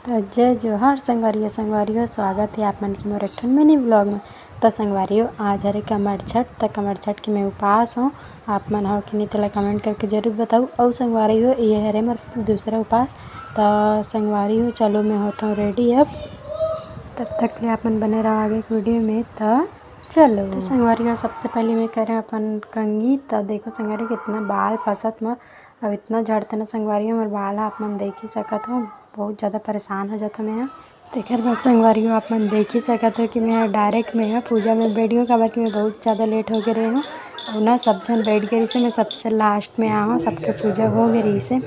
तो जय जोहार संगवारियों स्वागत है आप मन की मोर एक ठन मिनी ब्लॉग में। तो संगवारियों आज हरे कमर छठ। तो कमर छठ की मैं उपास हूँ। आप मन हो कि नहीं तो कमेंट करके ज़रूर बताऊँ। और संगवारियों ये हरे मोर दूसरा उपास। तो संगवारियों चलो मैं होता हूँ रेडी अब। तब तक ले आप मन बने रहो आगे की वीडियो में। तो चलो तो संगवारियों सबसे पहले मैं करें अपन कंघी। तो देखो संगवारियों कितना बाल फंसत मोर अब इतना झड़ते ना संगवारियों मोर बाल आप मन देख ही सकत हो। बहुत ज़्यादा परेशान हो जाता मैं। तेखर बाद संगवारियों आप मन देख ही सकत हो कि मैं डायरेक्ट में पूजा में बैठ गई। काबर कि मैं बहुत ज़्यादा लेट हो गए रही हूँ और ना सब जन बैठ गए से मैं सबसे लास्ट में आऊँ। सबके पूजा हो गई रही से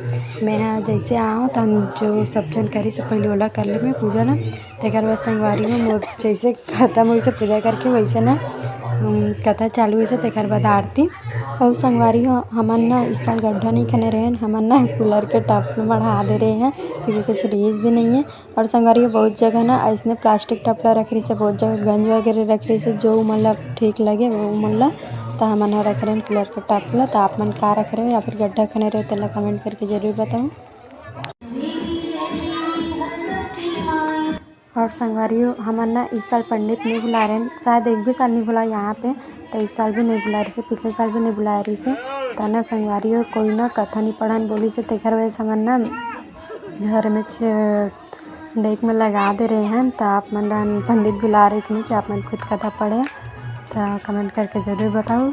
मैं यहाँ जैसे आऊँ तो जो सब जन करी से पहले ओला कर ले मैं पूजा ना। तेखर बाद संगवारियों मोर जैसे खत्म हुई से पूजा करके वैसे ना कथा चालू हुई से तेखर बाद आरती। और संगवारियों हमन ना इस साल गड्ढा नहीं खने रहे हैं। हमन ना कूलर के टप में बढ़ा दे रहे हैं क्योंकि कुछ रीज भी नहीं है। और संगवारियों बहुत जगह ना ऐसने प्लास्टिक टपला रख रही से बहुत जगह गंज वगैरह रख रही से जो मतलब ठीक लगे वो मतलब। तो हमन रख रहे हैं कूलर के टपला। तो आप मन का रख रहे हो या फिर गड्ढा खने रहे हो तो कमेंट करके ज़रूर बताओ। और संगवारियों हमन ना इस साल पंडित नहीं बुला रहे हैं। शायद एक भी साल नहीं बुला यहाँ पे। तो इस साल भी नहीं बुला रही से पिछले साल भी नहीं बुला रही से। तो ना संगवारियों कोई ना कथा नहीं पढ़ान बोली से तेखर वजह से हमन ना घर में डेक में लगा दे रहे हैं। तो आप मन पंडित बुला रहे कि नहीं कि आप मन खुद कथा पढ़े तो कमेंट करके ज़रूर बताओ।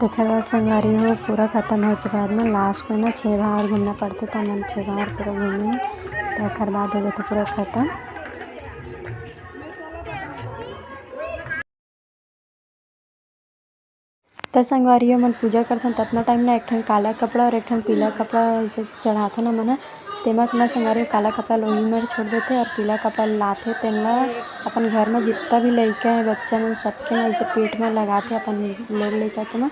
तेखर बाद संगवारियों पूरा ख़त्म हो के बाद ना लास्ट में ना 6 बार घूमना पड़ता। तो हमन 6 बार पूरा घूमे तेखर बाद हो गया तो पूरा ख़त्म। तो संगवारियों मन पूजा करथन ततना टाइम ना एक ठन काला कपड़ा और एक ठन पीला कपड़ा ऐसे चढ़ाथे ना मन तेमा ना संगवारियों काला कपड़ा लोही में छोड़ देते और पीला कपड़ा लाथे तेला अपन घर में जितना भी लड़का है बच्चा मन सबके ना ऐसे पेट में लगाते अपन लोग लड़का के में।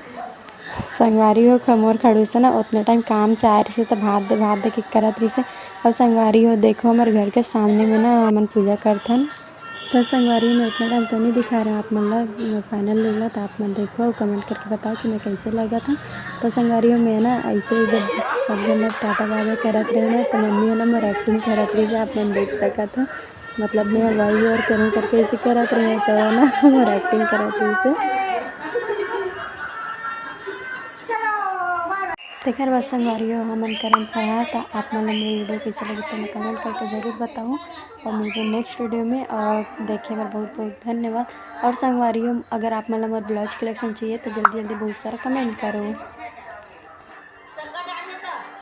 संगवारियों मोर खड़ूस ना उतना टाइम काम से आ रही से तो भात दे के करत रही से। और संगवारियों देखो हमारे घर के सामने में ना मन पूजा करथन। तो संगवारियों में उतना टाइम तो नहीं दिखा रहा आप मतलब फाइनल लेगा। तो आप मन देखो और कमेंट करके बताओ कि मैं कैसे लगा था। तो संगवारियों में ना ऐसे जब सब जन टाटा बाबा करत रहे ना तो मम्मी है ना मोर एक्टिंग करत रही से आप मन देख सका था। मतलब मैं वाई और करूँ करके ऐसे करत रही तो ना मोर एक्टिंग करत रही से। तेखर बाद संगवारियों हमन करन फरार। तो आप मन मेरी वीडियो कैसे लगी तो मैं कमेंट करके ज़रूर बताऊँ और मिलते नेक्स्ट वीडियो में। और देखे बार बहुत बहुत धन्यवाद। और संगवारियों अगर आप मन मोर ब्लाउज कलेक्शन चाहिए तो जल्दी बहुत सारा कमेंट करो।